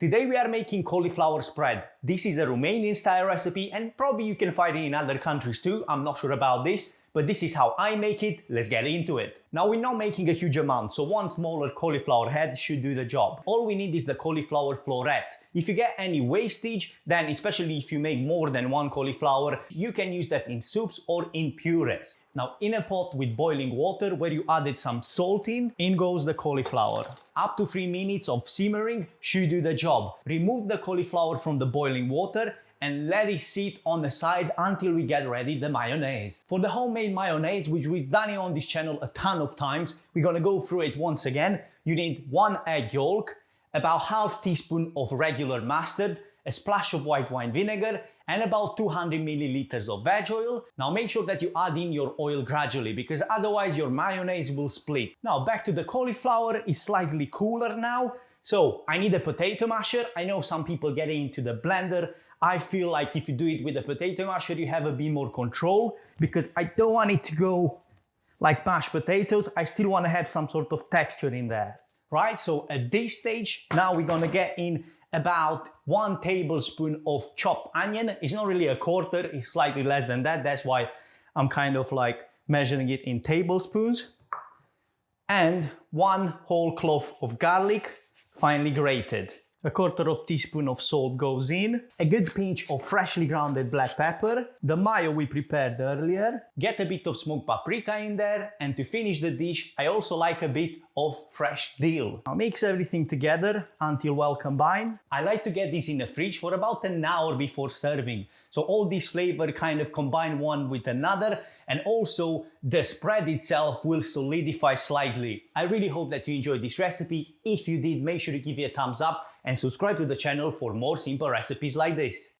Today we are making cauliflower spread. This is a Romanian style recipe and probably you can find it in other countries too, I'm not sure about this, but this is how I make it. Let's get into it. Now we're not making a huge amount, so one smaller cauliflower head should do the job. All we need is the cauliflower florets. If you get any wastage, then especially if you make more than one cauliflower, you can use that in soups or in purees. Now in a pot with boiling water where you added some salt in goes the cauliflower. Up to 3 minutes of simmering should do the job. Remove the cauliflower from the boiling water and let it sit on the side until we get ready the mayonnaise. For the homemade mayonnaise, which we've done it on this channel a ton of times, we're gonna go through it once again. You need 1 egg yolk, about half teaspoon of regular mustard, a splash of white wine vinegar, and about 200 milliliters of veg oil. Now make sure that you add in your oil gradually because otherwise your mayonnaise will split. Now back to the cauliflower, it's slightly cooler now. So I need a potato masher. I know some people get into the blender. I feel like if you do it with a potato masher, you have a bit more control because I don't want it to go like mashed potatoes. I still want to have some sort of texture in there, right? So at this stage, now we're gonna get in about 1 tablespoon of chopped onion. It's not really a quarter, it's slightly less than that. That's why I'm kind of like measuring it in tablespoons. And 1 whole clove of garlic, finely grated. A quarter of teaspoon of salt goes in, a good pinch of freshly grounded black pepper, the mayo we prepared earlier, get a bit of smoked paprika in there, and to finish the dish, I also like a bit of fresh dill. Now mix everything together until well combined. I like to get this in the fridge for about an hour before serving, so all this flavor kind of combine one with another, and also the spread itself will solidify slightly. I really hope that you enjoyed this recipe. If you did, make sure to give it a thumbs up and subscribe to the channel for more simple recipes like this.